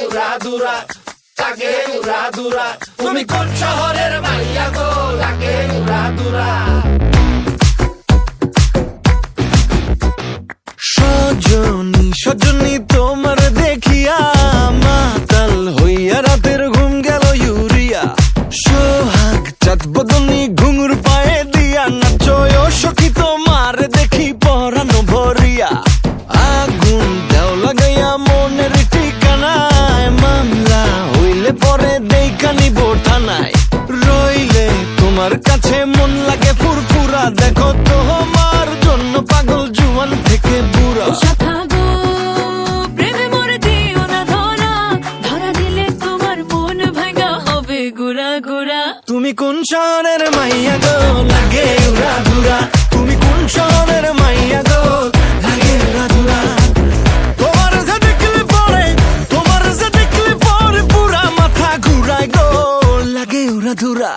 উড়াদুরা, লাগে উড়াদুরা। তুমি কোন শহরের মাইয়া গো, লাগে উড়াদুরা। সজনী সজনী তোমার দেখিয়া মাতাল হইয়া রাতের ঘুম গেল ইউরিয়া। সোহাগ চাঁদ বদনী ঘুঙুর পায়ে দিয়া নাচয় সখী তোমার দেখি পরানো ভরিয়া। আগুন দেও লাগাইয়া মনের ঠিকানায়, মামলা হইলে পরে দেইকা নিব থানায়। রইলে তোমার কাছে মন লাগে ফুরফুরা, দেখো তোমার জন্য পাগল জুয়ান থেকে বুড়া। তুমি কোন শহরের মাইয়া গো, লাগে উড়াদুরা। তুমি কোন শহরের মাইয়া গো, লাগে উড়াদুরা। তোমার যে দেখলে পরে পুরা মাথা ঘুরায় গো, লাগে উড়াদুরা।